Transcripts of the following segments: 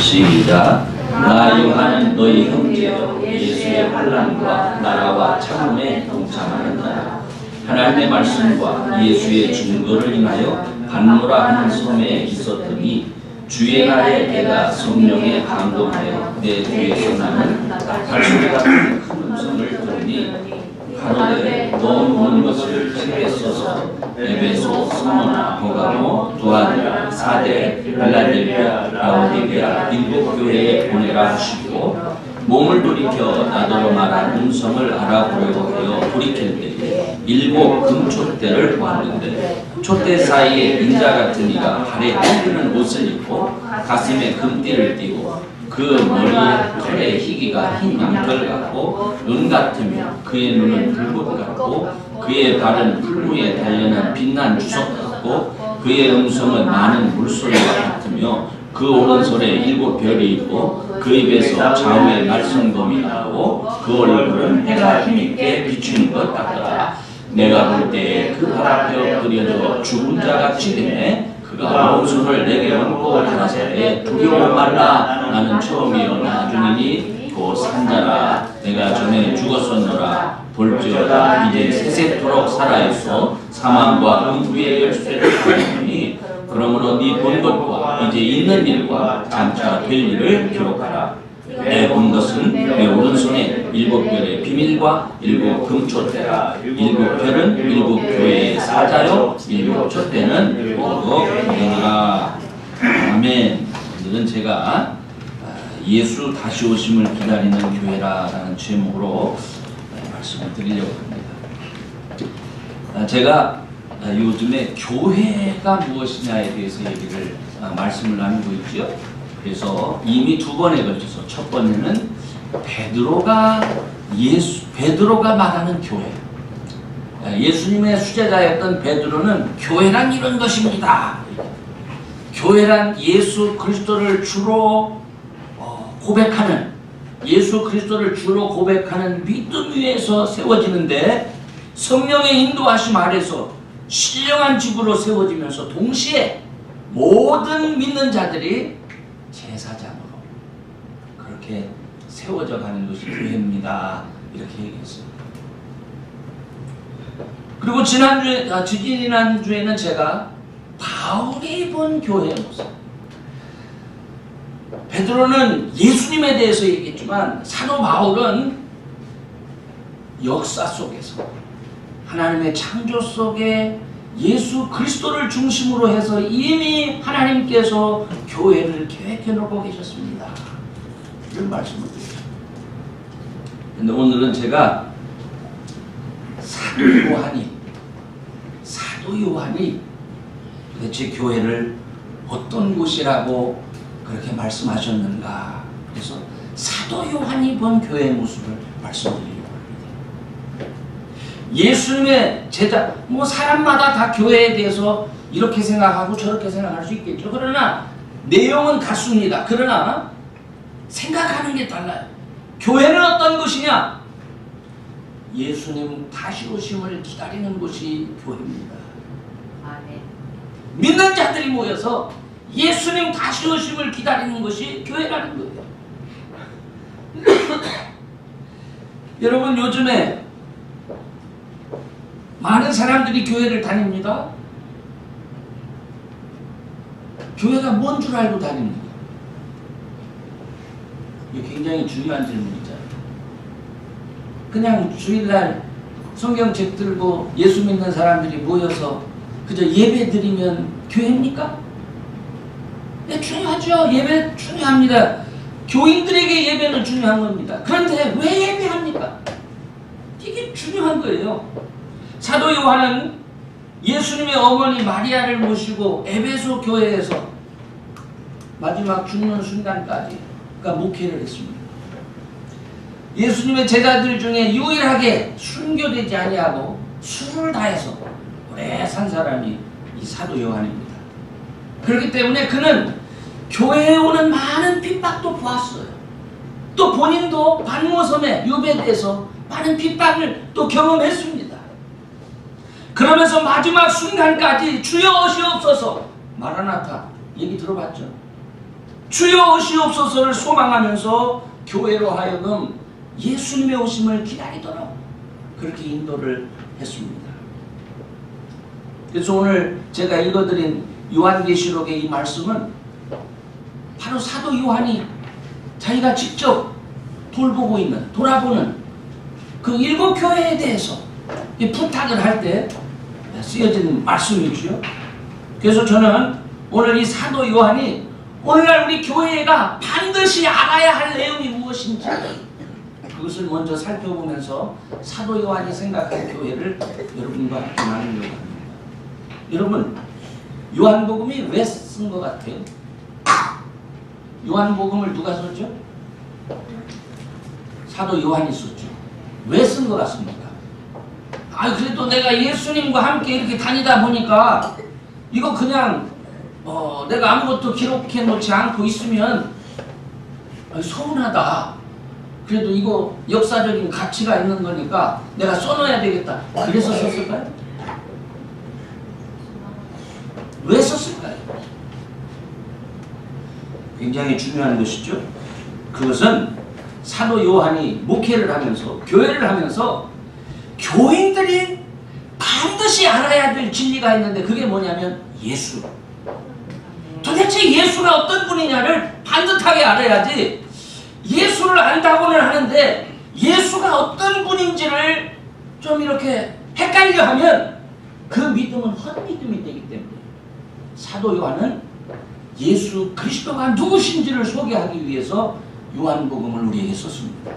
시작. 나 요한은 너희 형제여 예수의 환난과 나라와 참음에 동참하는 자라. 하나님의 말씀과 예수의 증거를 인하여 반모라 하는 섬에 있었더니 주의 날에 내가 성령에 감동하여 내 뒤에서 나는 달소리 같은 큰 음성을 들으니 가로되 너무 먼 것을 책에 써서 에베소, 스무나, 버가모, 두아디라, 사데, 빌라델비아, 라오디게아, 일곱 교회에 보내라 하시고 몸을 돌이켜 나더러 말한 음성을 알아보려고 하여 돌이킬 때에 일곱 금촛대를 보았는데 촛대 사이에 인자 같은 이가 발에 뚫리는 옷을 입고 가슴에 금띠를 띠고 그 머리에 털에 희기가 흰 양털 같고 은 같으며 그의 눈은 불꽃 같고 그의 발은 풀무에 달려난 빛난 주석 같고 그의 음성은 많은 물소리와 같으며 그 오른손에 일곱 별이 있고 그 입에서 좌우에 말썽검이 나고 그 얼굴은 해가 힘있게 비추는 것 같더라. 내가 볼 때에 그 발 앞에 엎드려져 죽은 자같이 되네. 그가 오른손을 내게 얹고 가라사대 두려워 말라. 나는 처음이요 나중이니 곧 산자라. 내가 전에 죽었었노라. 볼지어다 이제 세세토록 살아있어 사망과 음부의 열쇠를 가졌으니 그러므로 네 본 것과 이제 있는 일과 장차 될 일을 기록하라. 내 본 것은 내 오른손에 일곱 별의 비밀과 일곱 금촛대라. 일곱 별은 일곱 교회의 사자요 일곱 촛대는 일곱 교회라. 아멘. 오늘은 제가 예수 다시 오심을 기다리는 교회라라는 제목으로 말씀을 드리려고 합니다. 제가 요즘에 교회가 무엇이냐에 대해서 말씀을 나누고 있죠. 그래서 이미 두 번에 걸쳐서 첫 번째는 베드로가 말하는 교회. 예수님의 수제자였던 베드로는 교회란 이런 것입니다. 교회란 예수 그리스도를 주로 고백하는 믿음 위에서 세워지는데 성령의 인도하심 아래서 신령한 집으로 세워지면서 동시에 모든 믿는 자들이 제사장으로 그렇게 세워져 가는 것이 교회입니다. 이렇게 얘기했습니다. 그리고 지난주에는 제가 바울이 본 교회의 모습, 베드로는 예수님에 대해서 얘기했지만 사도 바울은 역사 속에서 하나님의 창조 속에 예수 그리스도를 중심으로 해서 이미 하나님께서 교회를 계획해 놓고 계셨습니다. 이런 말씀을 드립니다. 근데 오늘은 제가 사도 요한이 도대체 교회를 어떤 곳이라고 그렇게 말씀하셨는가. 그래서 사도 요한이 본 교회의 모습을 말씀드리려고 합니다. 예수님의 제자, 사람마다 다 교회에 대해서 이렇게 생각하고 저렇게 생각할 수 있겠죠. 그러나 내용은 같습니다. 그러나 생각하는 게 달라요. 교회는 어떤 것이냐? 예수님 다시 오심을 기다리는 곳이 교회입니다. 아멘. 믿는 자들이 모여서 예수님 다시 오심을 기다리는 것이 교회라는 거예요. 여러분, 요즘에 많은 사람들이 교회를 다닙니다. 교회가 뭔 줄 알고 다닙니다. 이게 굉장히 중요한 질문이잖아요. 그냥 주일날 성경책 들고 예수 믿는 사람들이 모여서 그저 예배 드리면 교회입니까? 네, 중요하죠. 예배 중요합니다. 교인들에게 예배는 중요한 겁니다. 그런데 왜 예배합니까? 이게 중요한 거예요. 사도 요한은 예수님의 어머니 마리아를 모시고 에베소 교회에서 마지막 죽는 순간까지 목회를 했습니다. 예수님의 제자들 중에 유일하게 순교되지 아니하고 수를 다해서 오래 산 사람이 이 사도 요한입니다. 그렇기 때문에 그는 교회에 오는 많은 핍박도 보았어요. 또 본인도 반모섬에 유배돼서 많은 핍박을 또 경험했습니다. 그러면서 마지막 순간까지 주여 오시옵소서, 마라나타 얘기 들어봤죠? 주여 오시옵소서를 소망하면서 교회로 하여금 예수님의 오심을 기다리도록 그렇게 인도를 했습니다. 그래서 오늘 제가 읽어드린 요한계시록의 이 말씀은 바로 사도 요한이 자기가 직접 돌보고 있는, 돌아보는 그 7교회에 대해서 부탁을 할 때 쓰여진 말씀이죠. 그래서 저는 오늘 이 사도 요한이 오늘날 우리 교회가 반드시 알아야 할 내용이 무엇인지 그것을 먼저 살펴보면서 사도 요한이 생각한 교회를 여러분과 함께 나누려고 합니다. 여러분, 요한복음이 왜 쓴 것 같아요? 요한복음을 누가 썼죠? 사도 요한이 썼죠. 왜 쓴 것 같습니까? 그래도 내가 예수님과 함께 이렇게 다니다 보니까 이거 그냥 내가 아무것도 기록해 놓지 않고 있으면 서운하다. 그래도 이거 역사적인 가치가 있는 거니까 내가 써놔야 되겠다. 그래서 썼을까요? 왜 썼을까요? 굉장히 중요한 것이죠. 그것은 사도 요한이 목회를 하면서, 교회를 하면서 교인들이 반드시 알아야 될 진리가 있는데 그게 뭐냐면 예수. 도대체 예수가 어떤 분이냐를 반듯하게 알아야지, 예수를 안다고는 하는데 예수가 어떤 분인지를 좀 이렇게 헷갈려 하면 그 믿음은 헛믿음이 되기 때문에 사도 요한은 예수 그리스도가 누구신지를 소개하기 위해서 요한복음을 우리에게 썼습니다.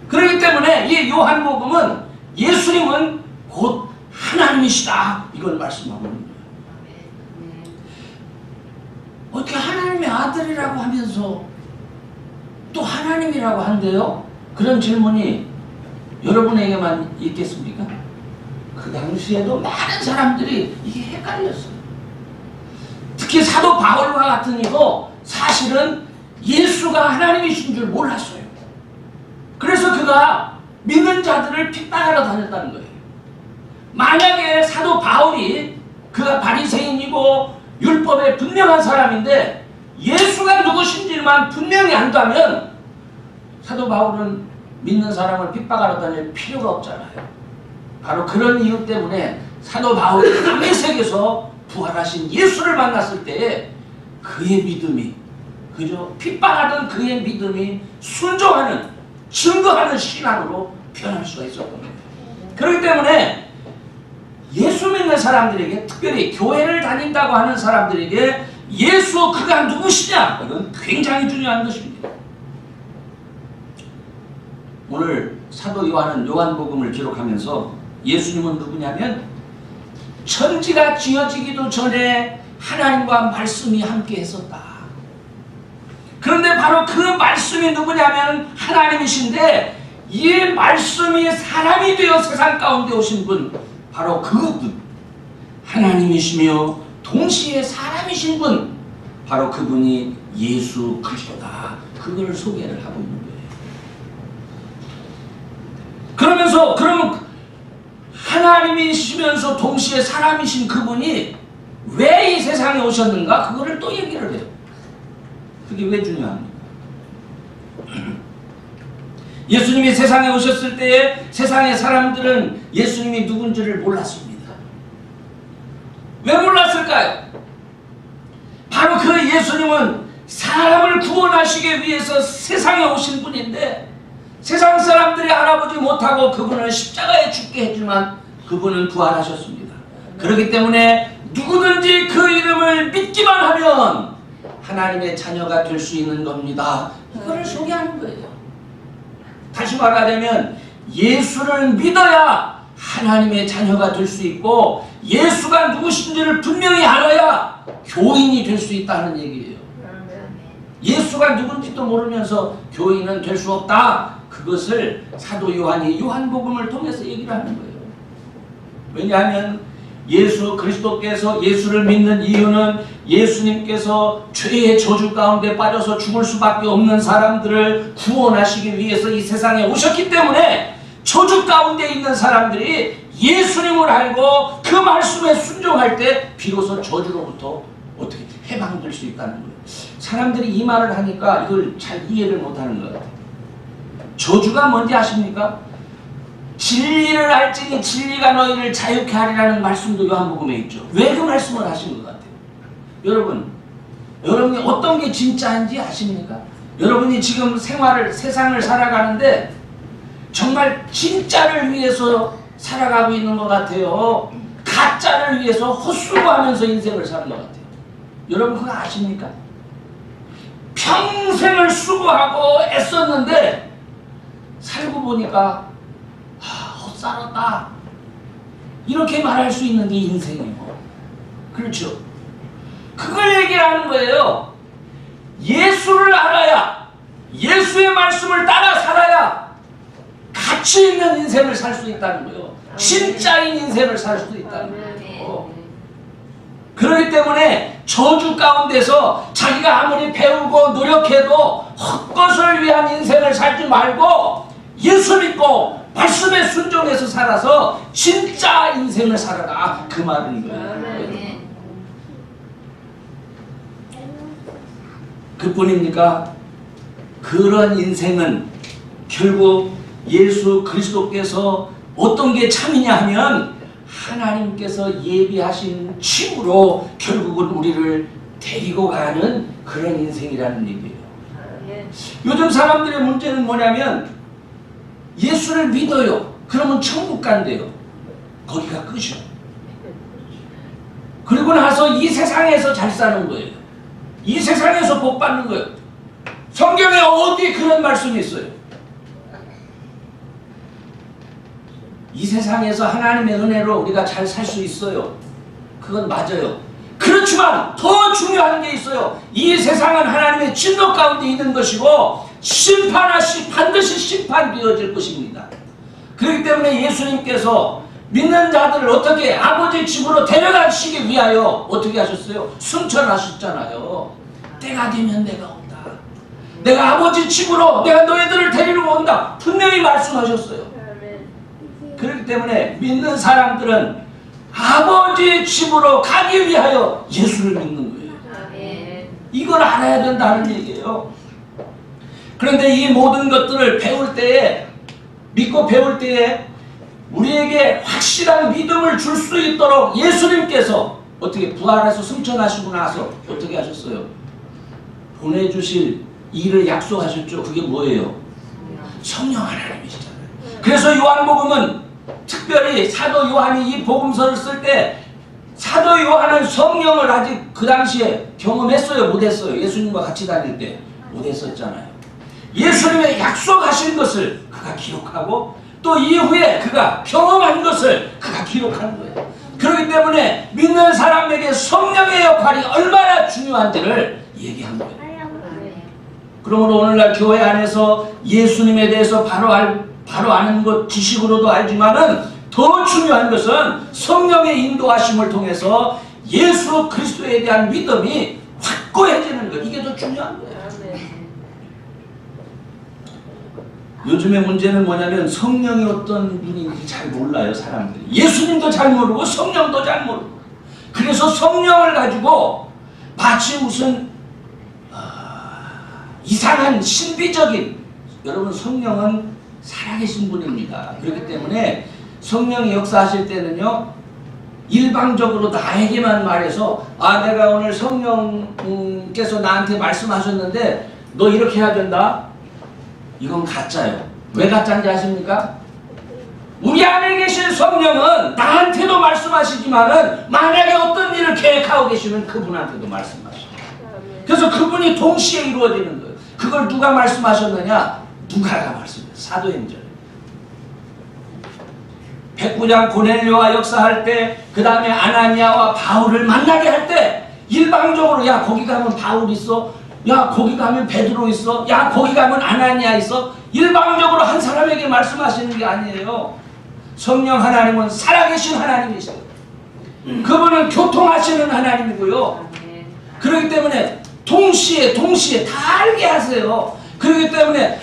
그렇기 때문에 이 요한복음은 예수님은 곧 하나님이시다 이걸 말씀하고 있는 거예요. 어떻게 하나님의 아들이라고 하면서 또 하나님이라고 한대요? 그런 질문이 여러분에게만 있겠습니까? 그 당시에도 많은 사람들이 이게 헷갈렸어요. 특히 사도 바울과 같은 이도 사실은 예수가 하나님이신 줄 몰랐어요. 그래서 그가 믿는 자들을 핍박하러 다녔다는 거예요. 만약에 사도 바울이 그가 바리새인이고 율법에 분명한 사람인데 예수가 누구신지만 분명히 안다면 사도 바울은 믿는 사람을 핍박하러 다닐 필요가 없잖아요. 바로 그런 이유 때문에 사도 바울이 다메섹에서 부활하신 예수를 만났을 때에 그의 믿음이, 그저 핍박하던 그의 믿음이 순종하는, 증거하는 신앙으로 변할 수가 있었던 거예요. 그렇기 때문에 예수 믿는 사람들에게, 특별히 교회를 다닌다고 하는 사람들에게 예수 그가 누구시냐, 이건 굉장히 중요한 것입니다. 오늘 사도 요한은 요한복음을 기록하면서 예수님은 누구냐면 천지가 지어지기도 전에 하나님과 말씀이 함께 했었다. 그런데 바로 그 말씀이 누구냐면 하나님이신데 이 말씀이 사람이 되어 세상 가운데 오신 분, 바로 그분, 하나님이시며 동시에 사람이신 분, 바로 그분이 예수 그리스도다. 그걸 소개를 하고 있는 거예요. 그러면 하나님이시면서 동시에 사람이신 그분이 왜 이 세상에 오셨는가? 그거를 또 얘기를 해요. 그게 왜 중요합니까? 예수님이 세상에 오셨을 때에 세상의 사람들은 예수님이 누군지를 몰랐습니다. 왜 몰랐을까요? 바로 그 예수님은 사람을 구원하시기 위해서 세상에 오신 분인데 세상 사람들이 알아보지 못하고 그분을 십자가에 죽게 했지만 그분은 부활하셨습니다. 그렇기 때문에 누구든지 그 이름을 믿기만 하면 하나님의 자녀가 될 수 있는 겁니다. 이거를 소개하는 거예요. 다시 말하자면 예수를 믿어야 하나님의 자녀가 될 수 있고 예수가 누구신지를 분명히 알아야 교인이 될 수 있다는 얘기예요. 예수가 누군지도 모르면서 교인은 될 수 없다. 그것을 사도 요한이 요한복음을 통해서 얘기를 하는 거예요. 왜냐하면 예수 그리스도께서 예수를 믿는 이유는 예수님께서 죄의 저주 가운데 빠져서 죽을 수밖에 없는 사람들을 구원하시기 위해서 이 세상에 오셨기 때문에 저주 가운데 있는 사람들이 예수님을 알고 그 말씀에 순종할 때 비로소 저주로부터 어떻게 해방될 수 있다는 거예요. 사람들이 이 말을 하니까 이걸 잘 이해를 못하는 것 같아요. 저주가 뭔지 아십니까? 진리를 알지니 진리가 너희를 자유케 하리라는 말씀도 요한복음에 있죠. 왜 그 말씀을 하신 것 같아요? 여러분이 어떤 게 진짜인지 아십니까? 여러분이 지금 세상을 살아가는데 정말 진짜를 위해서 살아가고 있는 것 같아요. 가짜를 위해서 헛수고하면서 인생을 사는 것 같아요. 여러분 그거 아십니까? 평생을 수고하고 애썼는데 살고 보니까 헛살았다 이렇게 말할 수 있는 게 인생이고, 그렇죠? 그걸 얘기하는 거예요. 예수를 알아야, 예수의 말씀을 따라 살아야 가치 있는 인생을 살 수 있다는 거예요. 진짜인 인생을 살 수 있다는 거예요. 그렇기 때문에 저주 가운데서 자기가 아무리 배우고 노력해도 헛것을 위한 인생을 살지 말고 예수 믿고 말씀에 순종해서 살아서 진짜 인생을 살아라, 그 말인 거예요. 그뿐입니까? 그런 인생은 결국 예수 그리스도께서 어떤 게 참이냐 하면 하나님께서 예비하신 칩으로 결국은 우리를 데리고 가는 그런 인생이라는 얘기예요. 요즘 사람들의 문제는 뭐냐면 예수를 믿어요. 그러면 천국 간대요. 거기가 끝이요. 그리고 나서 이 세상에서 잘 사는 거예요. 이 세상에서 복 받는 거예요. 성경에 어디 그런 말씀이 있어요? 이 세상에서 하나님의 은혜로 우리가 잘 살 수 있어요. 그건 맞아요. 그렇지만 더 중요한 게 있어요. 이 세상은 하나님의 진노 가운데 있는 것이고 반드시 심판되어질 것입니다. 그렇기 때문에 예수님께서 믿는 자들을 어떻게 아버지 집으로 데려가시기 위하여 어떻게 하셨어요? 승천하셨잖아요. 때가 되면 내가 온다. 내가 아버지 집으로 내가 너희들을 데리러 온다. 분명히 말씀하셨어요. 그렇기 때문에 믿는 사람들은 아버지 집으로 가기 위하여 예수를 믿는 거예요. 이걸 알아야 된다는 얘기예요. 그런데 이 모든 것들을 배울 때에, 믿고 배울 때에 우리에게 확실한 믿음을 줄 수 있도록 예수님께서 어떻게 부활해서 승천하시고 나서 어떻게 하셨어요? 보내주실 일을 약속하셨죠. 그게 뭐예요? 성령 하나님이시잖아요. 그래서 요한복음은 특별히 사도 요한이 이 복음서를 쓸 때 사도 요한은 성령을 아직 그 당시에 경험했어요? 못했어요? 예수님과 같이 다닐 때 못했었잖아요. 예수님의 약속하신 것을 그가 기록하고 또 이후에 그가 경험한 것을 그가 기록하는 거예요. 그렇기 때문에 믿는 사람에게 성령의 역할이 얼마나 중요한지를 얘기한 거예요. 그러므로 오늘날 교회 안에서 예수님에 대해서 바로 아는 것 지식으로도 알지만은 더 중요한 것은 성령의 인도하심을 통해서 예수 그리스도에 대한 믿음이 확고해지는 것, 이게 더 중요한 거예요. 요즘의 문제는 뭐냐면 성령이 어떤 분인지 잘 몰라요, 사람들이. 예수님도 잘 모르고 성령도 잘 모르고. 그래서 성령을 가지고 마치 무슨 이상한 신비적인, 여러분 성령은 살아계신 분입니다. 그렇기 때문에 성령이 역사하실 때는요, 일방적으로 나에게만 말해서 내가 오늘 성령께서 나한테 말씀하셨는데 너 이렇게 해야 된다. 이건 가짜예요. 왜 가짜인지 아십니까? 우리 안에 계신 성령은 나한테도 말씀하시지만은 만약에 어떤 일을 계획하고 계시면 그분한테도 말씀하시죠. 그래서 그분이 동시에 이루어지는 거예요. 그걸 누가 말씀하셨느냐? 누가가 말씀해요. 사도행전. 백부장 고넬료와 역사할 때, 그 다음에 아나니아와 바울을 만나게 할 때 일방적으로 야 거기 가면 바울 있어, 야 거기 가면 베드로 있어, 야 거기 가면 아나니아 있어, 일방적으로 한 사람에게 말씀하시는 게 아니에요. 성령 하나님은 살아계신 하나님이세요. 그분은 교통하시는 하나님이고요. 그렇기 때문에 동시에 다 알게 하세요. 그렇기 때문에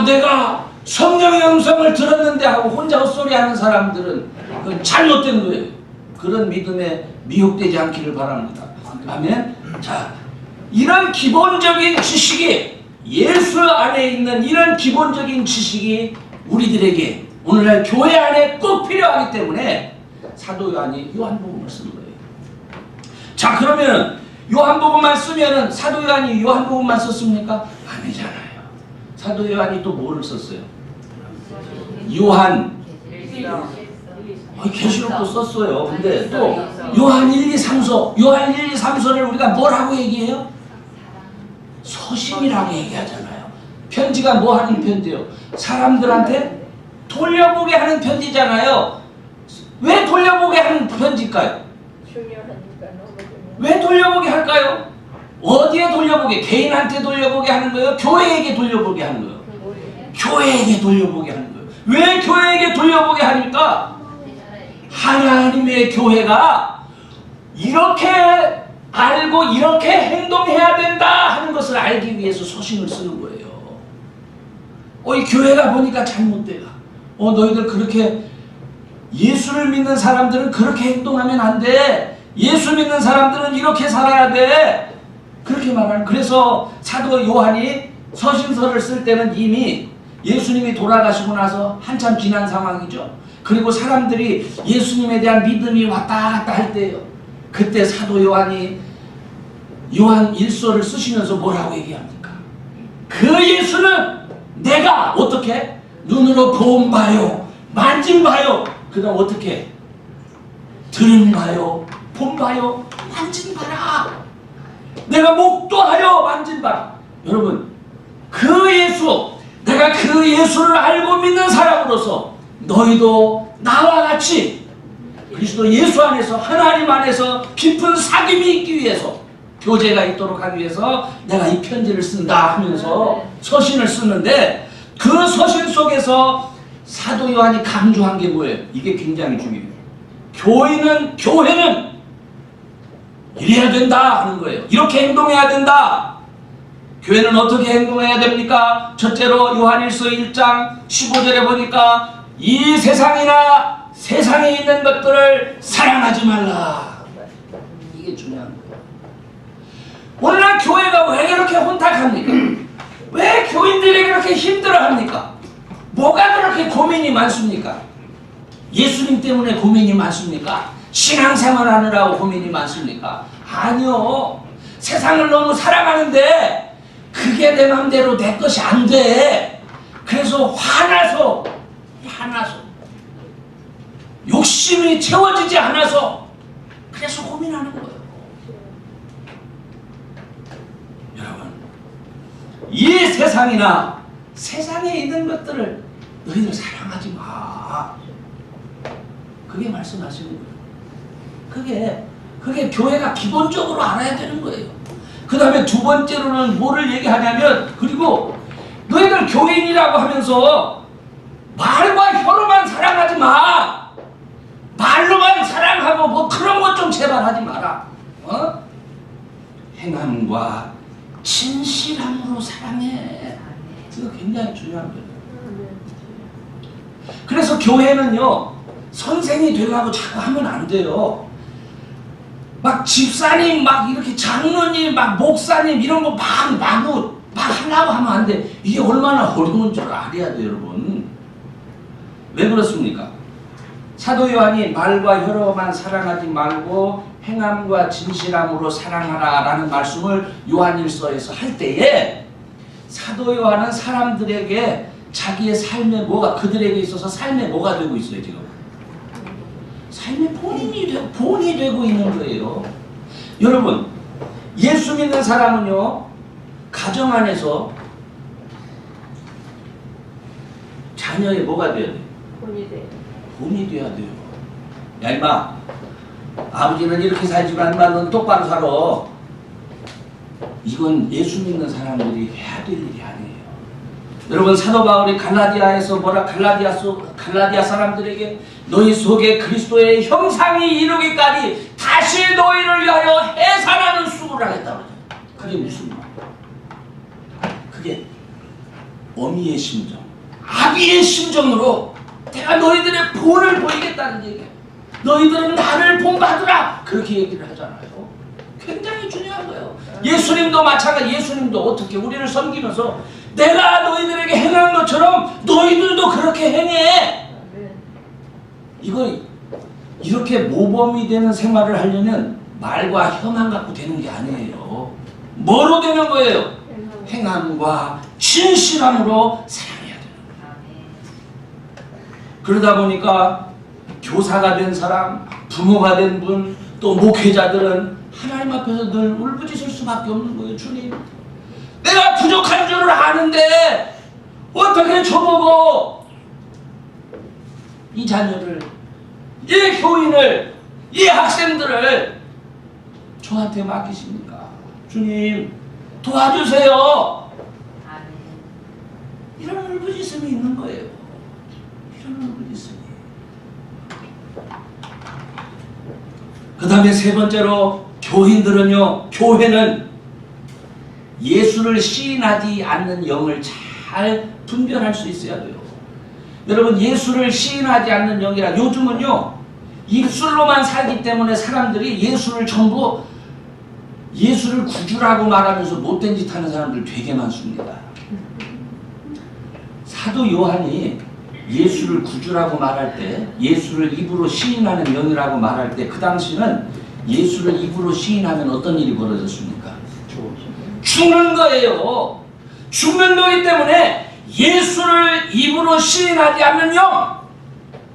내가 성령의 음성을 들었는데 하고 혼자 헛소리하는 사람들은 그건 잘못된 거예요. 그런 믿음에 미혹되지 않기를 바랍니다. 아멘. 자, 이런 기본적인 지식이, 예수 안에 있는 이런 기본적인 지식이 우리들에게 오늘날 교회 안에 꼭 필요하기 때문에 사도 요한이 요한복음을 쓴 거예요. 자, 그러면 요한복음만 쓰면은 사도 요한이 요한복음만 썼습니까? 아니잖아요. 사도 요한이 또 뭐를 썼어요? 계시록도 썼어요. 근데 또 요한 1, 2, 3서, 요한 1, 2, 3서를 우리가 뭐라고 얘기해요? 서신이라고 얘기하잖아요. 편지가 뭐 하는 편지예요? 사람들한테 돌려보게 하는 편지잖아요. 왜 돌려보게 하는 편지일까요? 왜 돌려보게 할까요? 어디에 돌려보게? 개인한테 돌려보게 하는 거예요? 교회에게 돌려보게 하는 거예요? 교회에게 돌려보게 하는 거예요. 왜 교회에게 돌려보게 하니까? 하나님의 교회가 이렇게 알고 이렇게 행동해야 된다 하는 것을 알기 위해서 서신을 쓰는 거예요. 이 교회가 보니까 잘못돼가. 너희들 그렇게, 예수를 믿는 사람들은 그렇게 행동하면 안 돼. 예수 믿는 사람들은 이렇게 살아야 돼. 그렇게 말하는. 그래서 사도 요한이 서신서를 쓸 때는 이미 예수님이 돌아가시고 나서 한참 지난 상황이죠. 그리고 사람들이 예수님에 대한 믿음이 왔다 갔다 할 때예요. 그때 사도 요한이 요한 1서를 쓰시면서 뭐라고 얘기합니까? 그 예수는 내가 어떻게? 눈으로 본 바요, 만진 바요, 그 다음 어떻게? 들은 바요, 본 바요, 만진 바라. 내가 목도하여 만진 바라. 여러분, 그 예수, 내가 그 예수를 알고 믿는 사람으로서 너희도 나와 같이 그리스도 예수 안에서, 하나님 안에서 깊은 사귐이 있기 위해서, 교제가 있도록 하기 위해서 내가 이 편지를 쓴다 하면서 서신을 쓰는데, 그 서신 속에서 사도 요한이 강조한 게 뭐예요? 이게 굉장히 중요해요. 교회는 이래야 된다 하는 거예요. 이렇게 행동해야 된다. 교회는 어떻게 행동해야 됩니까? 첫째로 요한일서 1장 15절에 보니까 이 세상이나 세상에 있는 것들을 사랑하지 말라. 이게 중요한 거예요. 오늘날 교회가 왜 그렇게 혼탁합니까? 왜 교인들이 그렇게 힘들어합니까? 뭐가 그렇게 고민이 많습니까? 예수님 때문에 고민이 많습니까? 신앙생활 하느라고 고민이 많습니까? 아니요. 세상을 너무 사랑하는데 그게 내 맘대로 내 것이 안 돼. 그래서 화나서 욕심이 채워지지 않아서 그래서 고민하는 거예요. 여러분, 이 세상이나 세상에 있는 것들을 너희들 사랑하지 마. 그게 말씀하시는 거예요. 그게 교회가 기본적으로 알아야 되는 거예요. 그 다음에 두 번째로는 뭐를 얘기하냐면, 그리고 너희들 교인이라고 하면서 말과 혀로만 사랑하지 마. 말로만 사랑하고 뭐 그런 것 좀 제발 하지 마라. 행함과 진실함으로 사랑해. 이거 굉장히 중요한 거예요. 그래서 교회는요, 선생이 되려고 자꾸 하면 안 돼요. 막 집사님, 막 이렇게 장로님, 막 목사님 이런 거 마구 하려고 하면 안 돼. 이게 얼마나 어려운 줄 알아야 돼요, 여러분. 왜 그렇습니까? 사도 요한이 말과 혀로만 사랑하지 말고 행함과 진실함으로 사랑하라 라는 말씀을 요한일서에서 할 때에, 사도 요한은 사람들에게 자기의 삶에 그들에게 있어서 삶에 뭐가 되고 있어요, 지금? 삶의 본이 되고 있는 거예요. 여러분, 예수 믿는 사람은요, 가정 안에서 자녀의 뭐가 돼야 돼요? 본이 돼야 돼요. 야, 임마, 아버지는 이렇게 살지만 임마 넌 똑바로 살아. 이건 예수 믿는 사람들이 해야 될 일이 아니에요. 여러분, 사도 바울이 갈라디아에서 갈라디아 사람들에게 너희 속에 그리스도의 형상이 이루기까지 다시 너희를 위하여 해산하는 수고를 하겠다고 그러죠. 그게 무슨 말이에요? 그게 어미의 심정, 아비의 심정으로 내가 너희들의 본을 보이겠다는 얘기예요. 너희들은 나를 본받으라, 그렇게 얘기를 하잖아요. 굉장히 중요한 거예요. 예수님도 마찬가지. 예수님도 어떻게 우리를 섬기면서 내가 너희들에게 행한 것처럼 너희들도 그렇게 행해. 이거 이렇게 모범이 되는 생활을 하려면 말과 혀만 갖고 되는 게 아니에요. 뭐로 되는 거예요? 행함과 진실함으로 사랑해야 되는 거예요. 그러다 보니까 교사가 된 사람, 부모가 된 분, 또 목회자들은 하나님 앞에서 늘 울부짖을 수밖에 없는 거예요. 주님, 내가 부족한 줄을 아는데 어떻게 저보고 이 자녀를, 이 교인을, 이 학생들을 저한테 맡기십니까? 주님, 도와주세요. 이런 울부짖음이 있는 거예요. 이런 울부짖음이. 그 다음에 세 번째로 교인들은요, 교회는 예수를 시인하지 않는 영을 잘 분별할 수 있어야 돼요. 여러분, 예수를 시인하지 않는 영이라, 요즘은요 입술로만 살기 때문에 사람들이 예수를 전부 예수를 구주라고 말하면서 못된 짓 하는 사람들 되게 많습니다. 사도 요한이 예수를 구주라고 말할 때, 예수를 입으로 시인하는 영이라고 말할 때, 그 당시는 예수를 입으로 시인하면 어떤 일이 벌어졌습니까? 죽는 거예요. 죽는 거기 때문에 예수를 입으로 시인하지 않는 영,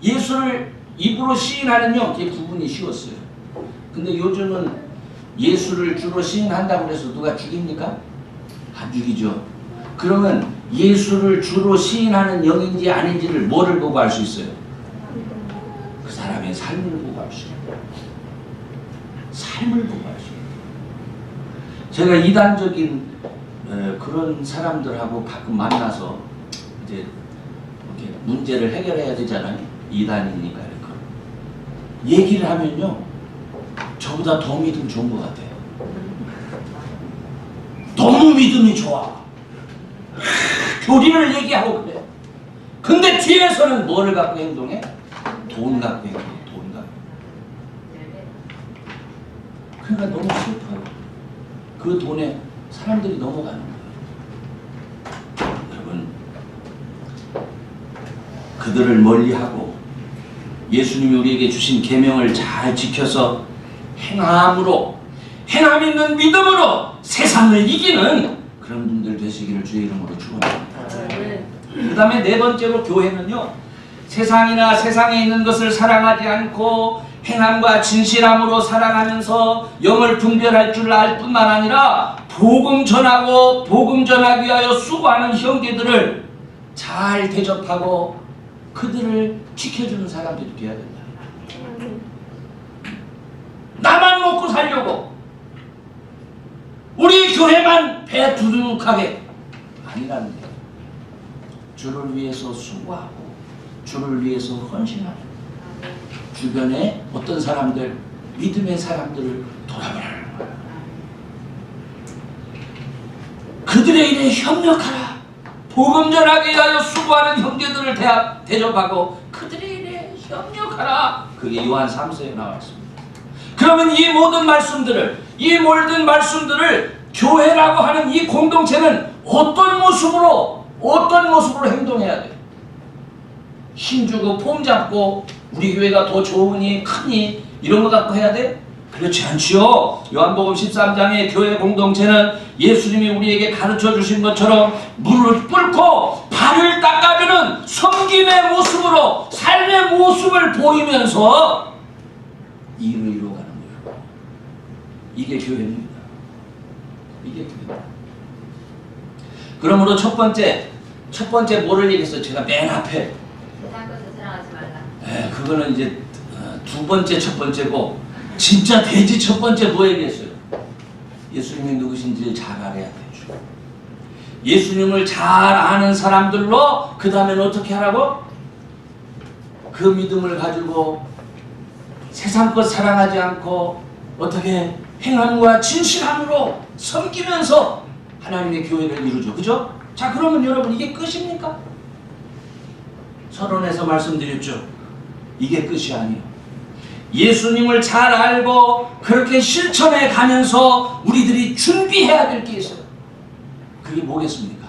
예수를 입으로 시인하는 영, 이게 구분이 쉬웠어요. 근데 요즘은 예수를 주로 시인한다고 해서 누가 죽입니까? 안 죽이죠. 그러면 예수를 주로 시인하는 영인지 아닌지를 뭐를 보고 알 수 있어요? 그 사람의 삶을 보고 알 수 있어요. 삶을 보고 알 수 있어요. 제가 이단적인 그런 사람들하고 가끔 만나서 이제 이렇게 문제를 해결해야 되잖아요. 이단이니까 이렇게 얘기를 하면요, 저보다 더 믿음 좋은 것 같아요. 너무 믿음이 좋아. 교리를 얘기하고 그래. 근데 뒤에서는 뭐를 갖고 행동해? 돈 갖고 행동해. 돈 갖고. 그러니까 너무 슬퍼요. 그 돈에 사람들이 넘어가는 거예요. 여러분, 그들을 멀리하고 예수님이 우리에게 주신 계명을 잘 지켜서 행함으로, 행함 있는 믿음으로 세상을 이기는 그런 분들 되시기를 주의 이름으로 축원합니다. 그 다음에 네 번째로 교회는요, 세상이나 세상에 있는 것을 사랑하지 않고 행함과 진실함으로 살아가면서 영을 분별할 줄 알 뿐만 아니라 복음 전하고 복음 전하기 위하여 수고하는 형제들을 잘 대접하고 그들을 지켜주는 사람들이 되어야 된다. 나만 먹고 살려고, 우리 교회만 배 두둑하게 아니라는 거예요. 주를 위해서 수고하고 주를 위해서 헌신하고 주변에 어떤 사람들, 믿음의 사람들을 돌아보라는 거예요. 그들의 일에 협력하라. 복음 전하기 위하여 수고하는 형제들을 대접하고 그들의 일에 협력하라. 그게 요한 3서에 나와 있습니다. 그러면 이 모든 말씀들을, 이 모든 말씀들을 교회라고 하는 이 공동체는 어떤 모습으로 행동해야 돼요? 힘주고 폼 잡고 우리 교회가 더 좋으니 크니 이런 거 갖고 해야 돼? 그렇지 않지요. 요한복음 13장의 교회 공동체는 예수님이 우리에게 가르쳐 주신 것처럼 물을 끓고 발을 닦아주는 섬김의 모습으로 삶의 모습을 보이면서 일을 이루어가는 거예요. 이게 교회입니다. 이게 교회입니다. 그러므로 첫 번째 뭐를 얘기했어요? 제가 맨 앞에. 세상 것을 사랑하지 말라. 네, 그거는 이제 두 번째, 첫 번째고, 진짜 돼지 첫 번째 뭐 얘기했어요? 예수님이 누구신지를 잘 알아야 되죠. 예수님을 잘 아는 사람들로 그 다음에는 어떻게 하라고? 그 믿음을 가지고 세상 것 사랑하지 않고 어떻게 행함과 진실함으로 섬기면서 하나님의 교회를 이루죠. 그죠? 자, 그러면 여러분 이게 끝입니까? 서론에서 말씀드렸죠. 이게 끝이 아니에요. 예수님을 잘 알고 그렇게 실천해 가면서 우리들이 준비해야 될 게 있어요. 그게 뭐겠습니까?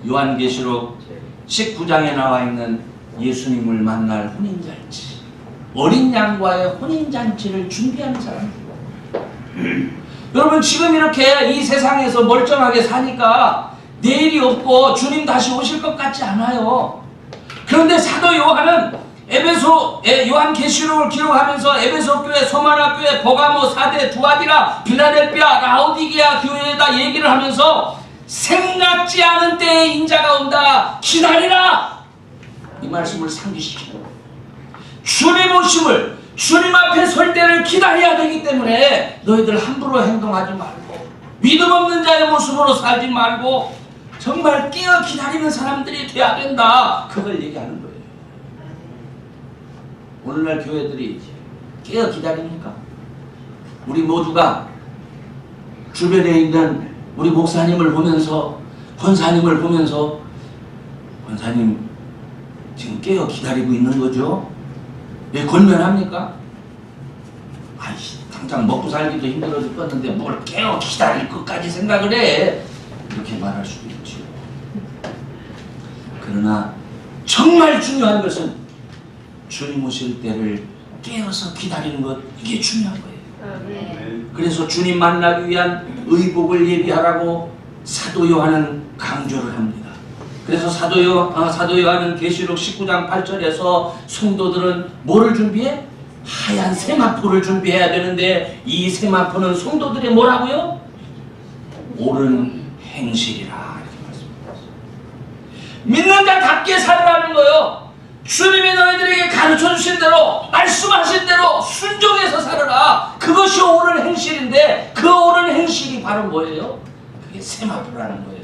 요한계시록 19장에 나와 있는 예수님을 만날 혼인잔치, 어린 양과의 혼인잔치를 준비하는 사람입니다. 여러분, 지금 이렇게 이 세상에서 멀쩡하게 사니까 내일이 없고 주님 다시 오실 것 같지 않아요. 그런데 사도 요한은 요한계시록을 기록하면서 에베소 교회, 소마나 교회, 버가모, 사대, 두아디라, 빌라델피아, 라오디게아 교회에다 얘기를 하면서 생각지 않은 때에 인자가 온다, 기다리라, 이 말씀을 상기시키는 거예요. 주님 오심을, 주님 앞에 설 때를 기다려야 되기 때문에 너희들 함부로 행동하지 말고 믿음 없는 자의 모습으로 살지 말고 정말 깨어 기다리는 사람들이 돼야 된다, 그걸 얘기하는 거예요. 오늘날 교회들이 깨어 기다립니까? 우리 모두가 주변에 있는 우리 목사님을 보면서, 권사님을 보면서, 권사님 지금 깨어 기다리고 있는 거죠? 왜 권면합니까? 아이씨, 당장 먹고 살기도 힘들어 죽겠는데 뭘 깨어 기다릴 것까지 생각을 해, 이렇게 말할 수도 있죠. 그러나 정말 중요한 것은 주님 오실 때를 깨어서 기다리는 것, 이게 중요한 거예요. 그래서 주님 만나기 위한 의복을 예비하라고 사도 요한은 강조를 합니다. 그래서 사도 요한은 계시록 19장 8절에서 성도들은 뭐를 준비해? 하얀 세마포를 준비해야 되는데, 이 세마포는 성도들의 뭐라고요? 옳은 행실이라, 이렇게 말씀합니다. 믿는 자답게 살라는 거예요. 주님이 너희들에게 가르쳐 주신 대로, 말씀하신 대로 순종해서 살아라. 그것이 옳은 행실인데, 그 옳은 행실이 바로 뭐예요? 그게 세마포라는 거예요.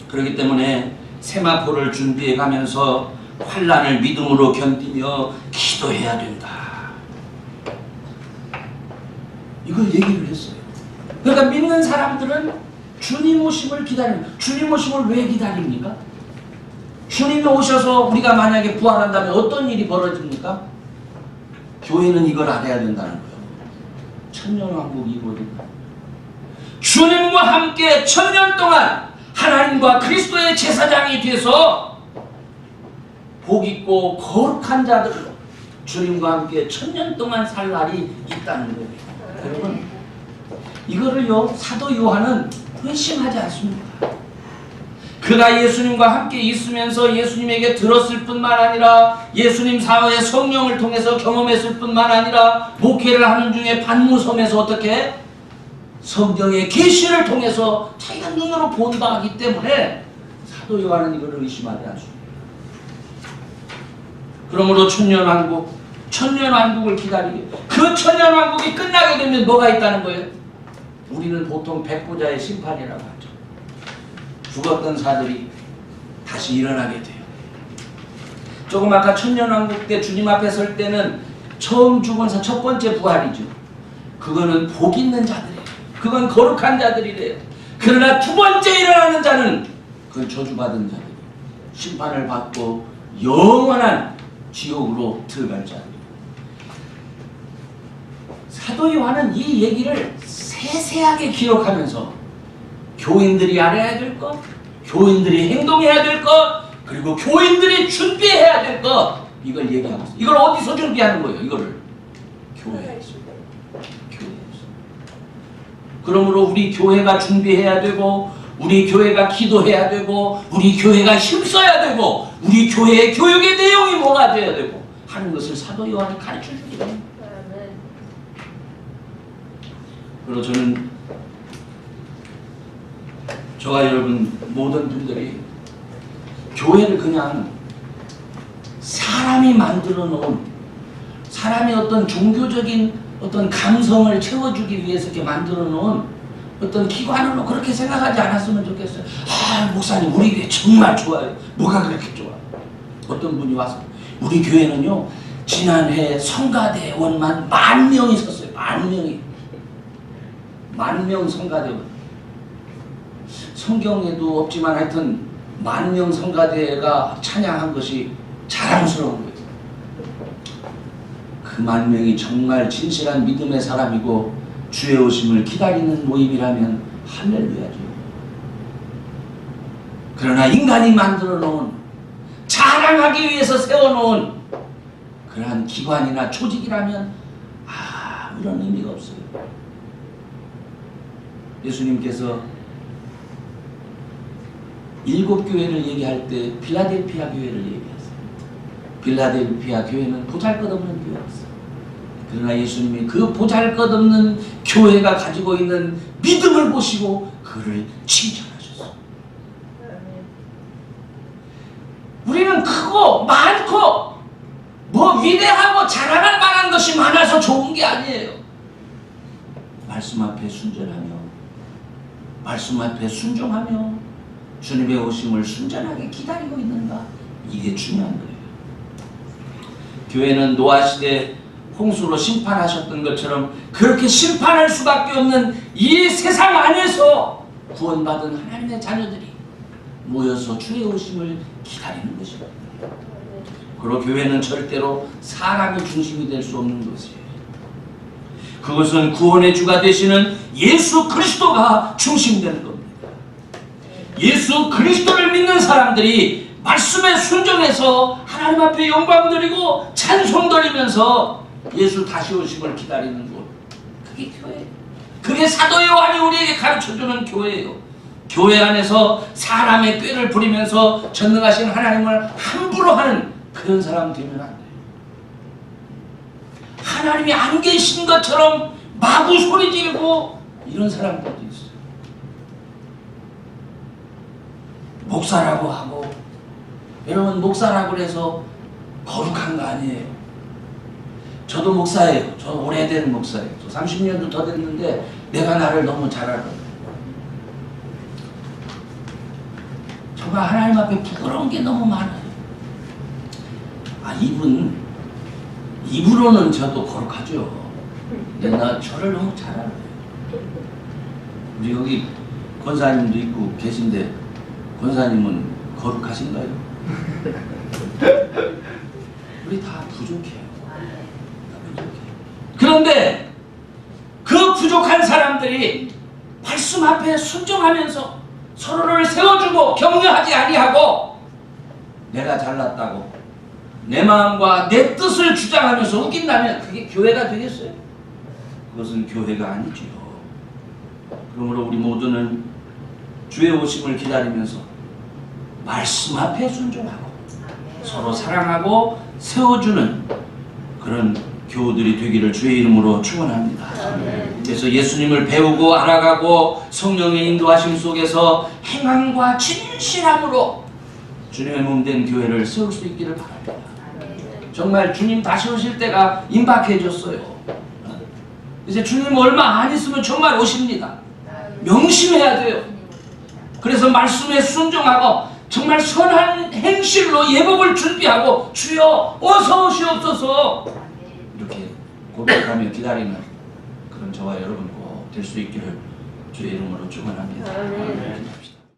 그렇기 때문에 세마포를 준비해 가면서 환난을 믿음으로 견디며 기도해야 된다, 이걸 얘기를 했어요. 그러니까 믿는 사람들은 주님 오심을 기다립니다. 주님 오심을 왜 기다립니까? 주님이 오셔서 우리가 만약에 부활한다면 어떤 일이 벌어집니까? 교회는 이걸 알아야 된다는 거예요. 천년왕국이 이루어진다. 주님과 함께 천년 동안 하나님과 그리스도의 제사장이 돼서 복 있고 거룩한 자들로 주님과 함께 천년 동안 살 날이 있다는 거예요. 여러분, 이거를요, 사도 요한은 회심하지 않습니다. 그가 예수님과 함께 있으면서 예수님에게 들었을 뿐만 아니라 예수님 사후에 성령을 통해서 경험했을 뿐만 아니라 목회를 하는 중에 반무섬에서 어떻게 성경의 계시를 통해서 자기가 눈으로 본다 하기 때문에 사도 요한은 이거를 의심하지 않습니다. 그러므로 천년왕국을 기다리게, 그 천년왕국이 끝나게 되면 뭐가 있다는 거예요? 우리는 보통 백보자의 심판이라고 하죠. 죽었던 사들이 다시 일어나게 돼요. 조금 아까 천년왕국 때 주님 앞에 설 때는 처음 죽은 사 첫 번째 부활이죠. 그거는 복 있는 자들이에요. 그건 거룩한 자들이래요. 그러나 두 번째 일어나는 자는 그건 저주받은 자들이에요. 심판을 받고 영원한 지옥으로 들어갈 자들이에요. 사도 요한은 이 얘기를 세세하게 기록하면서 교인들이 알아야 될 것, 교인들이 행동해야 될 것, 그리고 교인들이 준비해야 될 것, 이걸 얘기하고 있어요. 이걸 어디서 준비하는 거예요? 이거를 교회에서. 그러므로 우리 교회가 준비해야 되고, 우리 교회가 기도해야 되고, 우리 교회가 힘써야 되고, 우리 교회의 교육의 내용이 뭐가 돼야 되고 하는 것을 사도 요한이 가르쳐 주기 때문에. 그리고 저는 저와 여러분 모든 분들이 교회를 그냥 사람이 만들어 놓은, 사람의 어떤 종교적인 어떤 감성을 채워주기 위해서 이렇게 만들어 놓은 어떤 기관으로 그렇게 생각하지 않았으면 좋겠어요. 아, 목사님 우리 교회 정말 좋아요. 뭐가 그렇게 좋아? 어떤 분이 와서 우리 교회는요, 지난해 성가대원만 10,000명이 섰어요. 10,000명이. 10,000명 성가대원. 성경에도 없지만 하여튼 만명 성가대가 찬양한 것이 자랑스러운 거예요. 그 만명이 정말 진실한 믿음의 사람이고 주의 오심을 기다리는 모임이라면 할렐루야죠. 그러나 인간이 만들어 놓은, 자랑하기 위해서 세워놓은 그러한 기관이나 조직이라면 아무런 의미가 없어요. 예수님께서 7교회를 얘기할 때 필라델피아 교회를 얘기했어요. 필라델피아 교회는 보잘것없는 교회였어요. 그러나 예수님이 그 보잘것없는 교회가 가지고 있는 믿음을 보시고 그를 칭찬하셨어요. 우리는 크고 많고 뭐 위대하고 자랑할 만한 것이 많아서 좋은 게 아니에요. 말씀 앞에 순전하며, 말씀 앞에 순종하며 주님의 오심을 순전하게 기다리고 있는가, 이게 중요한 거예요. 교회는 노아 시대 홍수로 심판하셨던 것처럼 그렇게 심판할 수밖에 없는 이 세상 안에서 구원받은 하나님의 자녀들이 모여서 주의 오심을 기다리는 것입니다. 그리고 교회는 절대로 사람이 중심이 될 수 없는 것이에요. 그것은 구원의 주가 되시는 예수 그리스도가 중심되는 겁니다. 예수 그리스도를 믿는 사람들이 말씀에 순종해서 하나님 앞에 영광 드리고 찬송 드리면서 예수 다시 오심을 기다리는 곳, 그게 교회예요. 그게 사도 요한이 우리에게 가르쳐주는 교회예요. 교회 안에서 사람의 꾀를 부리면서 전능하신 하나님을 함부로 하는 그런 사람 되면 안 돼요. 하나님이 안 계신 것처럼 마구 소리 지르고 이런 사람들도 있어요. 목사라고 하고, 여러분 목사라고 해서 거룩한 거 아니에요. 저도 목사예요. 저 오래된 목사예요. 저 30년도 더 됐는데 내가 나를 너무 잘 알아요. 정말 하나님 앞에 부끄러운 게 너무 많아요. 이분 입으로는 저도 거룩하죠. 근데 나 저를 너무 잘 알아요. 우리 여기 권사님도 있고 계신데 권사님은 거룩하신가요? 우리 다 부족해요. 그런데 그 부족한 사람들이 말씀 앞에 순종하면서 서로를 세워주고 격려하지 아니하고 내가 잘났다고 내 마음과 내 뜻을 주장하면서 우긴다면 그게 교회가 되겠어요? 그것은 교회가 아니지요. 그러므로 우리 모두는 주의 오심을 기다리면서 말씀 앞에 순종하고 서로 사랑하고 세워주는 그런 교우들이 되기를 주의 이름으로 축원합니다. 그래서 예수님을 배우고 알아가고 성령의 인도하심 속에서 행함과 진실함으로 주님의 몸된 교회를 세울 수 있기를 바랍니다. 정말 주님 다시 오실 때가 임박해졌어요. 이제 주님 얼마 안 있으면 정말 오십니다. 명심해야 돼요. 그래서 말씀에 순종하고 정말 선한 행실로 예복을 준비하고 주여 어서 오시옵소서 이렇게 고백하며 기다리는 그런 저와 여러분 꼭 될 수 있기를 주의 이름으로 축원합니다.